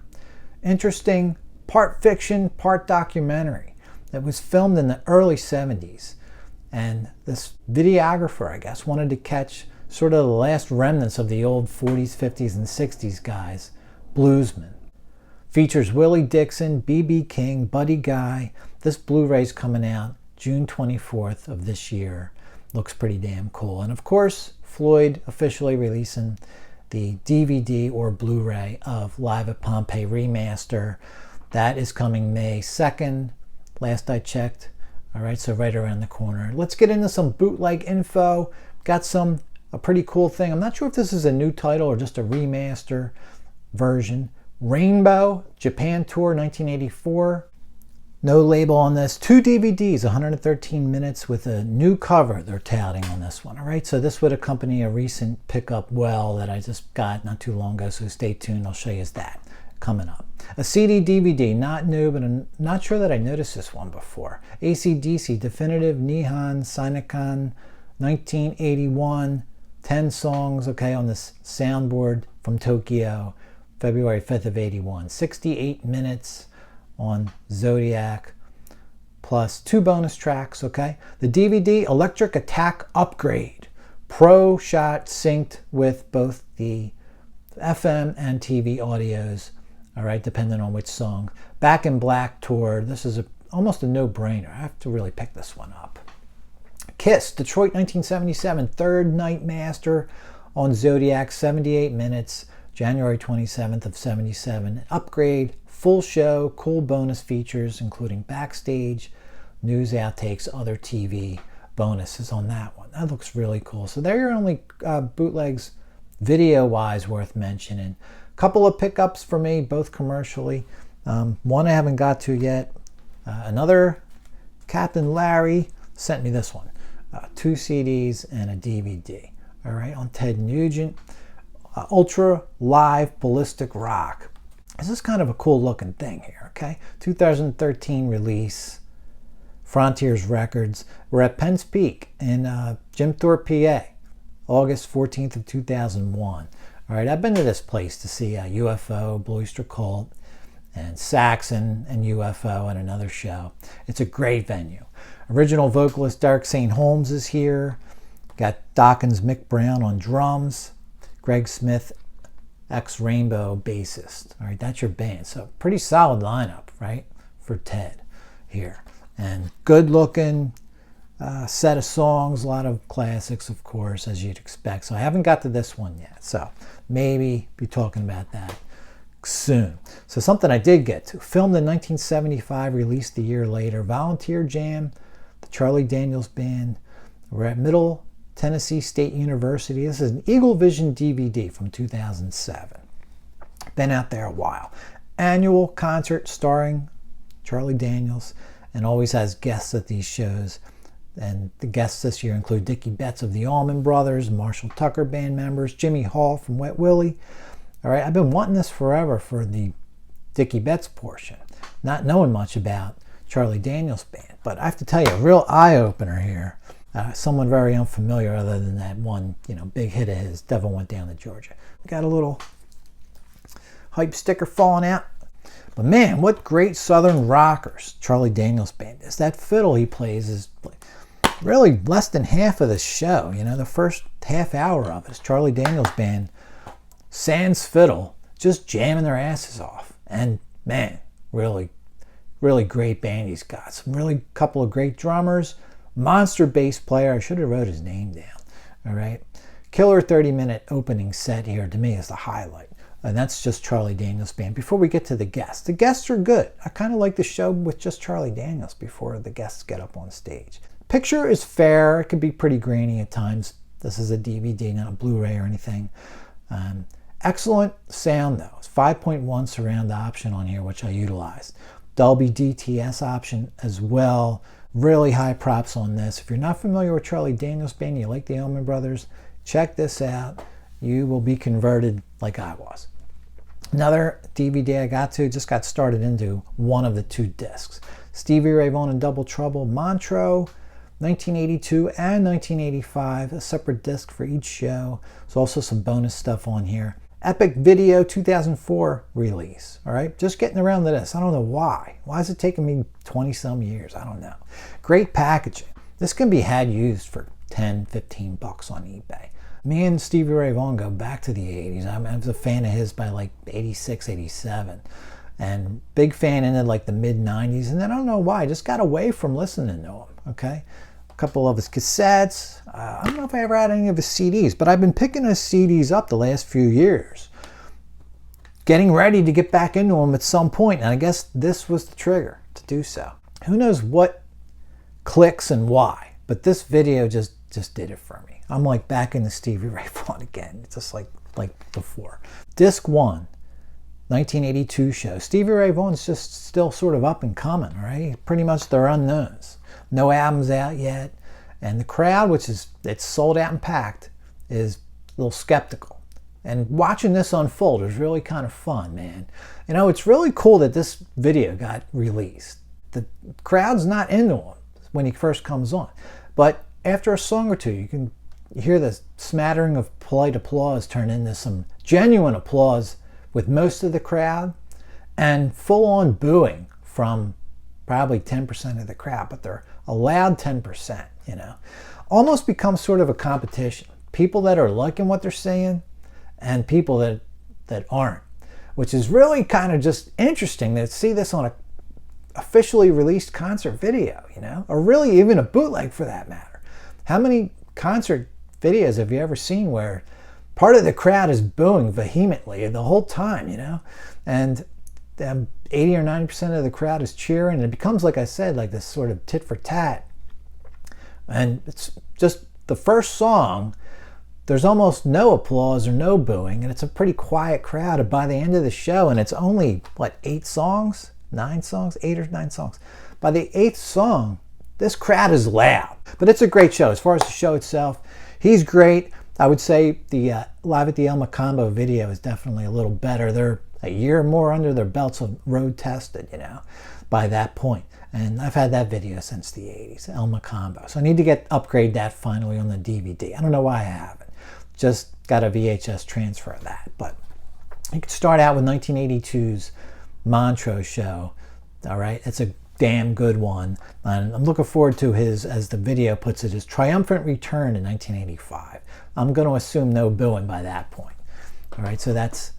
S1: Interesting, part fiction, part documentary that was filmed in the early 70s. And this videographer, I guess, wanted to catch sort of the last remnants of the old 40s, 50s, and 60s guys, bluesmen. Features Willie Dixon, B.B. King, Buddy Guy. This Blu-ray's coming out June 24th of this year. Looks pretty damn cool. And of course, Floyd officially releasing the DVD or Blu-ray of Live at Pompeii Remaster. That is coming May 2nd, last I checked. All right, so right around the corner. Let's get into some bootleg info. Got a pretty cool thing. I'm not sure if this is a new title or just a remaster version. Rainbow, Japan Tour 1984. No label on this. 2 DVDs, 113 minutes with a new cover they're touting on this one. All right, so this would accompany a recent pickup well that I just got not too long ago, so stay tuned. I'll show you that coming up. A CD DVD, not new, but I'm not sure that I noticed this one before. AC/DC Definitive Nihon Sainekan 1981, 10 songs, okay, on this soundboard from Tokyo, February 5th of 81. 68 minutes on Zodiac, plus 2 bonus tracks, okay? The DVD, Electric Attack Upgrade, Pro shot synced with both the FM and TV audios, all right, depending on which song. Back in Black Tour, this is almost a no-brainer. I have to really pick this one up. Kiss, Detroit 1977, Third Night Master on Zodiac, 78 minutes, January 27th of 77. Upgrade, full show, cool bonus features, including backstage, news outtakes, other TV bonuses on that one. That looks really cool. So they're your only bootlegs video-wise worth mentioning. Couple of pickups for me, both commercially. One I haven't got to yet. Another, Captain Larry sent me this one. 2 CDs and a DVD. All right, on Ted Nugent. Ultra Live Ballistic Rock. This is kind of a cool looking thing here, okay? 2013 release, Frontiers Records. We're at Penn's Peak in Jim Thorpe, PA, August 14th of 2001. All right, I've been to this place to see UFO, Blue Oyster Cult, and Saxon and UFO and another show. It's a great venue. Original vocalist Derek St. Holmes is here. Got Dawkins Mick Brown on drums. Greg Smith, ex-Rainbow bassist. All right, that's your band. So pretty solid lineup, right, for Ted here. And good looking set of songs, a lot of classics, of course, as you'd expect. So I haven't got to this one yet. So maybe be talking about that soon. So something I did get to. Filmed in 1975, released a year later. Volunteer Jam, the Charlie Daniels Band. We're at Middle Tennessee State University. This is an Eagle Vision DVD from 2007. Been out there a while. Annual concert starring Charlie Daniels, and always has guests at these shows. And the guests this year include Dickie Betts of the Allman Brothers, Marshall Tucker Band members, Jimmy Hall from Wet Willie, All right, I've been wanting this forever for the Dickie Betts portion, not knowing much about Charlie Daniels Band. But I have to tell you, a real eye-opener here. Someone very unfamiliar other than that one, big hit of his, Devil Went Down to Georgia. We got a little hype sticker falling out. But man, what great Southern rockers Charlie Daniels Band is. That fiddle he plays is really less than half of the show. The first half hour of it is Charlie Daniels Band, sans fiddle, just jamming their asses off. And man, really, really great band he's got. Some really couple of great drummers, monster bass player. I should have wrote his name down. All right. Killer 30-minute opening set here to me is the highlight. And that's just Charlie Daniels Band. Before we get to the guests are good. I kind of like the show with just Charlie Daniels before the guests get up on stage. Picture is fair. It could be pretty grainy at times. This is a DVD, not a Blu-ray or anything. Excellent sound though. It's 5.1 surround option on here, which I utilized. Dolby DTS option as well. Really high props on this. If you're not familiar with Charlie Daniels Band, you like the Allman Brothers, check this out. You will be converted like I was. Another DVD I just got started into one of the 2 discs. Stevie Ray Vaughan and Double Trouble, Montreux, 1982 and 1985, a separate disc for each show. There's also some bonus stuff on here. Epic Video 2004 release. All right, just getting around to this. I don't know why. Why is it taking me 20-some years? I don't know. Great packaging. This can be had used for 10, 15 bucks on eBay. Me and Stevie Ray Vaughan go back to the 80s. I was a fan of his by like 86, 87. And big fan into like the mid-90s. And then I don't know why, I just got away from listening to him, okay? A couple of his cassettes. I don't know if I ever had any of his CDs, but I've been picking his CDs up the last few years. Getting ready to get back into them at some point, and I guess this was the trigger to do so. Who knows what clicks and why, but this video just did it for me. I'm like back into Stevie Ray Vaughan again, just like before. Disc 1, 1982 show. Stevie Ray Vaughan's just still sort of up and coming, right? Pretty much they're unknowns. No albums out yet. And the crowd, it's sold out and packed, is a little skeptical. And watching this unfold is really kind of fun, man. It's really cool that this video got released. The crowd's not into him when he first comes on. But after a song or two, you hear the smattering of polite applause turn into some genuine applause with most of the crowd and full-on booing from probably 10% of the crowd, but they're allowed 10%, Almost becomes sort of a competition. People that are liking what they're saying and people that aren't, which is really kind of just interesting to see this on a officially released concert video, or really even a bootleg for that matter. How many concert videos have you ever seen where part of the crowd is booing vehemently the whole time, and 80 or 90% of the crowd is cheering, and it becomes, like I said, like this sort of tit for tat. And it's just the first song, there's almost no applause or no booing, and it's a pretty quiet crowd. And by the end of the show, and it's only, 8 or 9 songs? By the 8th song, this crowd is loud. But it's a great show. As far as the show itself, he's great. I would say the Live at the El Macambo video is definitely a little better. They're a year more under their belts of road tested, by that point. And I've had that video since the 80s, El Macambo. So I need to upgrade that finally on the DVD. I don't know why I haven't. Just got a VHS transfer of that. But you can start out with 1982's Montreux show. All right, it's a damn good one. And I'm looking forward to his, as the video puts it, his triumphant return in 1985. I'm going to assume no booing by that point. All right, so that's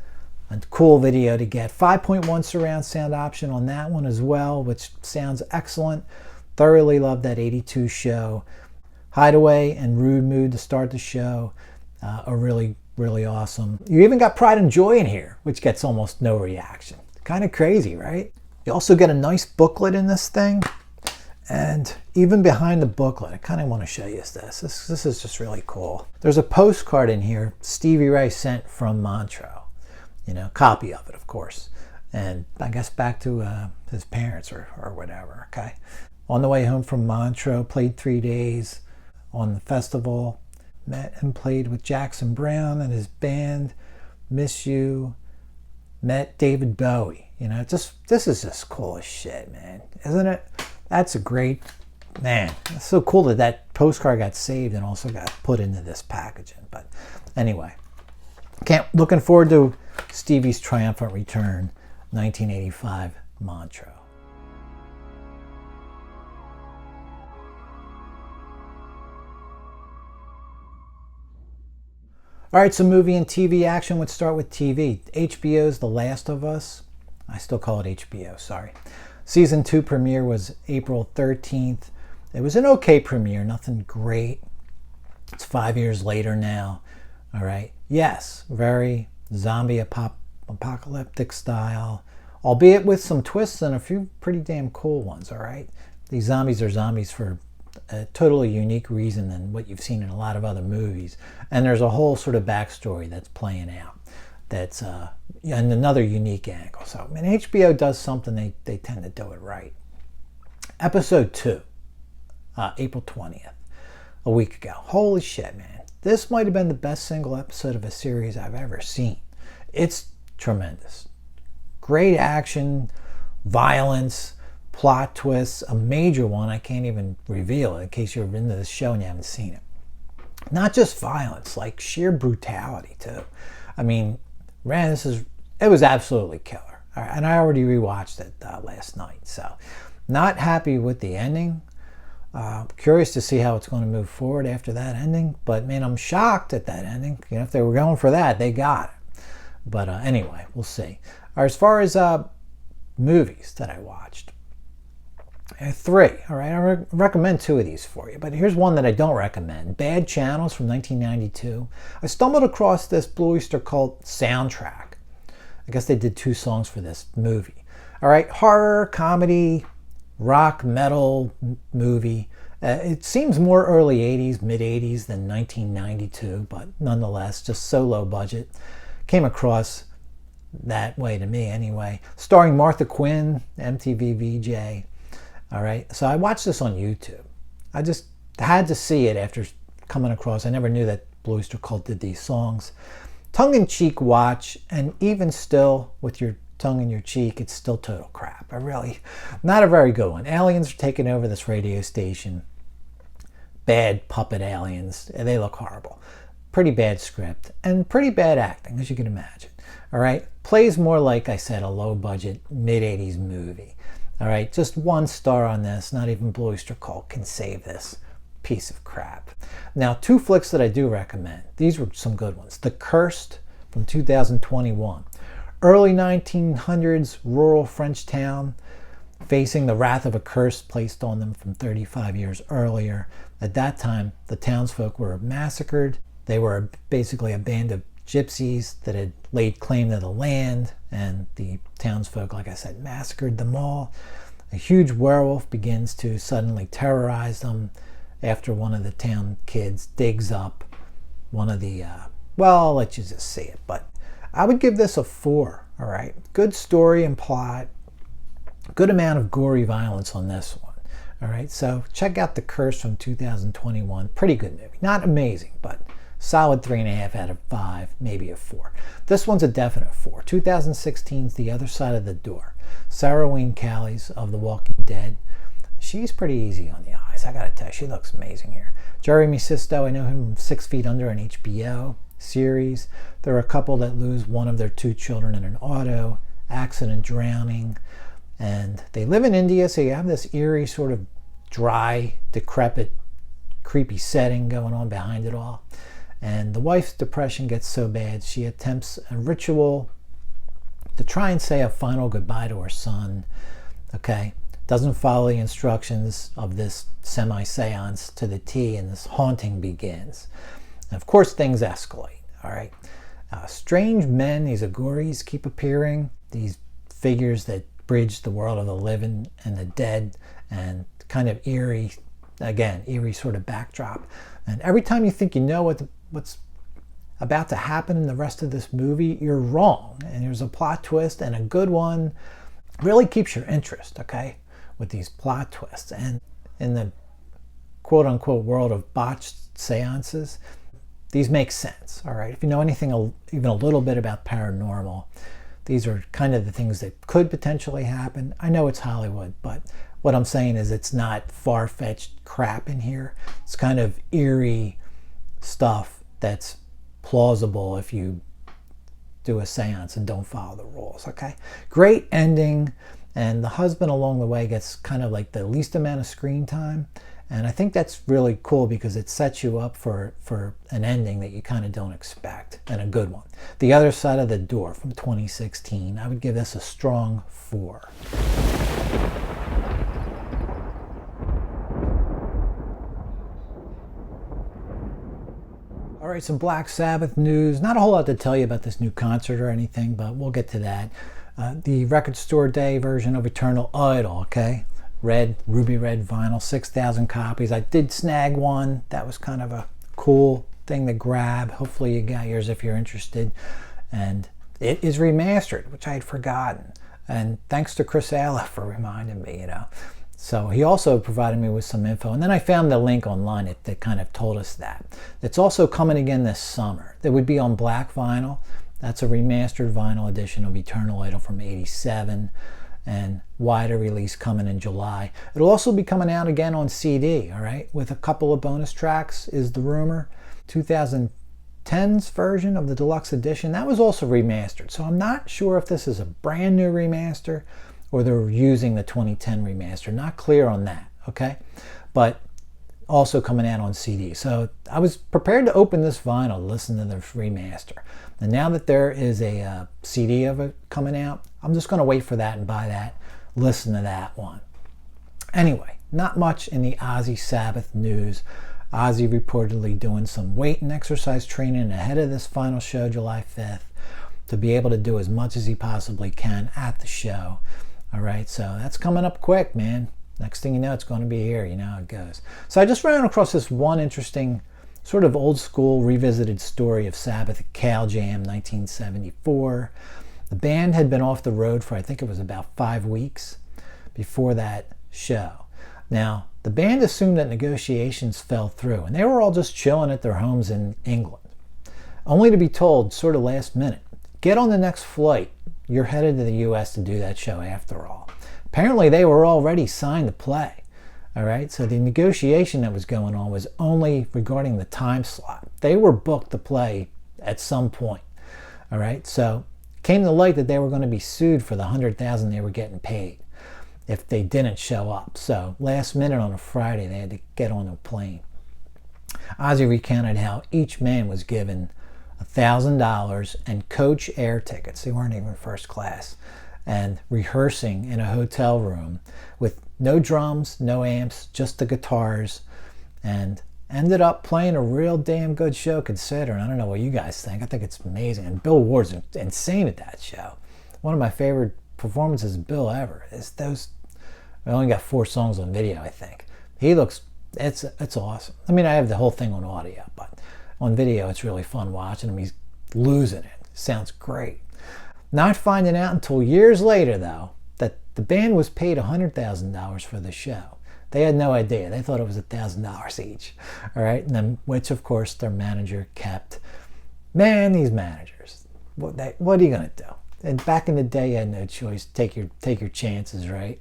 S1: a cool video to get. 5.1 surround sound option on that one as well, which sounds excellent. Thoroughly loved that 82 show. Hideaway and Rude Mood to start the show are really, really awesome. You even got Pride and Joy in here, which gets almost no reaction. Kind of crazy, right? You also get a nice booklet in this thing. And even behind the booklet, I kind of want to show you this. This is just really cool. There's a postcard in here Stevie Ray sent from Montreux. Copy of it, of course. And I guess back to his parents or whatever, okay? On the way home from Montreux, played 3 days on the festival, met and played with Jackson Browne and his band. Miss You, met David Bowie. You know, this is just cool as shit, man. Isn't it? That's a great, man. It's so cool that that postcard got saved and also got put into this packaging. But anyway, looking forward to Stevie's triumphant return, 1985 Montreux. All right, so movie and TV action. Let's start with TV. HBO's The Last of Us. I still call it HBO, sorry. Season 2 premiere was April 13th. It was an okay premiere, nothing great. It's 5 years later now. All right. Yes, very zombie apocalyptic style, albeit with some twists and a few pretty damn cool ones, all right? These zombies are zombies for a totally unique reason than what you've seen in a lot of other movies. And there's a whole sort of backstory that's playing out that's and another unique angle. So, I mean, HBO does something, they tend to do it right. Episode 2, April 20th, a week ago. Holy shit, man. This might have been the best single episode of a series I've ever seen. It's tremendous. Great action, violence, plot twists, a major one I can't even reveal in case you're into this show and you haven't seen it. Not just violence, like sheer brutality too. I mean, man, it was absolutely killer. And I already rewatched it last night, so not happy with the ending. Curious to see how it's going to move forward after that ending, but man, I'm shocked at that ending. You know, if they were going for that, they got it. But anyway, we'll see. As far as movies that I watched, 3. All right, I recommend 2 of these for you, but here's one that I don't recommend. Bad Channels from 1992. I stumbled across this Blue Oyster Cult soundtrack. I guess they did 2 songs for this movie. All right, horror, comedy, rock, metal movie. It seems more early 80s, mid 80s than 1992, but nonetheless, just so low budget. Came across that way to me anyway. Starring Martha Quinn, MTV VJ. All right, so I watched this on YouTube. I just had to see it after coming across. I never knew that Blue Oyster Cult did these songs. Tongue-in-cheek watch, and even still, with your tongue in your cheek, it's still total crap. Not a very good one. Aliens are taking over this radio station. Bad puppet aliens. They look horrible. Pretty bad script, and pretty bad acting, as you can imagine. All right, plays more like I said, a low-budget, mid-80s movie. All right, just 1 star on this. Not even Blue Oyster Cult can save this piece of crap. Now, 2 flicks that I do recommend. These were some good ones. The Cursed from 2021. Early 1900s rural French town facing the wrath of a curse placed on them from 35 years earlier. At that time, the townsfolk were massacred. They were basically a band of gypsies that had laid claim to the land, and the townsfolk, like I said, massacred them all. A huge werewolf begins to suddenly terrorize them after one of the town kids digs up one of the, well, I'll let you just see it, but I would give this a 4, all right? Good story and plot, good amount of gory violence on this one, all right? So check out The Curse from 2021. Pretty good movie. Not amazing, but solid 3.5 out of 5, maybe a 4. This one's a definite 4. 2016's The Other Side of the Door. Sarah Wayne Callies of The Walking Dead. She's pretty easy on the eyes, I gotta tell you. She looks amazing here. Jeremy Sisto, I know him from 6 Feet Under, an HBO series. There are a couple that lose one of their 2 children in an auto accident, drowning. And they live in India, so you have this eerie, sort of dry, decrepit, creepy setting going on behind it all. And the wife's depression gets so bad, she attempts a ritual to try and say a final goodbye to her son. Okay? Doesn't follow the instructions of this semi-seance to the T, and this haunting begins. And of course, things escalate. All right? Strange men, these Agoris, keep appearing. These figures that bridge the world of the living and the dead, and kind of eerie, again, eerie sort of backdrop. And every time you think you know what's about to happen in the rest of this movie, you're wrong. And there's a plot twist, and a good one. Really keeps your interest, okay, with these plot twists. And in the quote-unquote world of botched seances, these make sense, all right? If you know anything even a little bit about paranormal, these are kind of the things that could potentially happen. I know it's Hollywood, but what I'm saying is it's not far-fetched crap in here. It's kind of eerie stuff that's plausible if you do a seance and don't follow the rules, okay? Great ending, and the husband along the way gets kind of like the least amount of screen time, and I think that's really cool because it sets you up for an ending that you kind of don't expect, and a good one. The Other Side of the Door from 2016, I would give this a strong 4. All right, some Black Sabbath news. Not a whole lot to tell you about this new concert or anything, but we'll get to that. The Record Store Day version of Eternal Idol, okay? Red, ruby red vinyl, 6,000 copies. I did snag one. That was kind of a cool thing to grab. Hopefully you got yours if you're interested. And it is remastered, which I had forgotten. And thanks to Chris Ayla for reminding me, So he also provided me with some info. And then I found the link online that kind of told us that. It's also coming again this summer. It would be on black vinyl. That's a remastered vinyl edition of Eternal Idol from '87. And wider release coming in July. It'll also be coming out again on CD, all right, with a couple of bonus tracks is the rumor. 2010's version of the deluxe edition, that was also remastered. So I'm not sure if this is a brand new remaster or they're using the 2010 remaster. Not clear on that, okay? But also coming out on CD. So I was prepared to open this vinyl, listen to the remaster. And now that there is a CD of it coming out, I'm just going to wait for that and buy that, listen to that one. Anyway, not much in the Ozzy Sabbath news. Ozzy reportedly doing some weight and exercise training ahead of this final show, July 5th, to be able to do as much as he possibly can at the show. All right, so that's coming up quick, man. Next thing you know, it's going to be here. You know how it goes. So I just ran across this one interesting sort of old school revisited story of Sabbath at Cal Jam 1974. The band had been off the road for, I think it was about 5 weeks before that show. Now, the band assumed that negotiations fell through, and they were all just chilling at their homes in England, only to be told, sort of last minute, get on the next flight. You're headed to the U.S. to do that show after all. Apparently, they were already signed to play. All right, so the negotiation that was going on was only regarding the time slot. They were booked to play at some point. All right, so came to light that they were going to be sued for the $100,000 they were getting paid if they didn't show up. So last minute on a Friday, they had to get on a plane. Ozzy recounted how each man was given $1,000 and coach air tickets. They weren't even first class. And rehearsing in a hotel room with no drums, no amps, just the guitars, and ended up playing a real damn good show considering. I don't know what you guys think. I think it's amazing. And Bill Ward's insane at that show. One of my favorite performances of Bill ever is those. I only got 4 songs on video, I think. He looks, it's awesome. I mean, I have the whole thing on audio, but on video it's really fun watching him. He's losing it. Sounds great. Not finding out until years later, though, that the band was paid $100,000 for the show. They had no idea. They thought it was $1,000 each. All right, and then, which of course their manager kept. Man, these managers, what are you gonna do? And back in the day, you had no choice. Take your chances, right?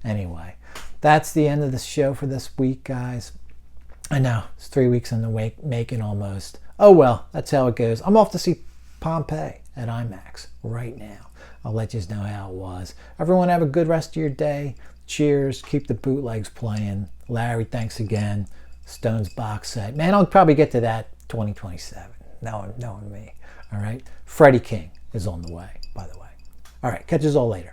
S1: Anyway, that's the end of the show for this week, guys. I know it's 3 weeks in the making almost. Oh well, that's how it goes. I'm off to see Pompeii at IMAX right now. I'll let you know how it was. Everyone have a good rest of your day. Cheers. Keep the bootlegs playing. Larry, thanks again. Stones box set. Man, I'll probably get to that 2027. Knowing me. All right. Freddie King is on the way, by the way. All right. Catch us all later.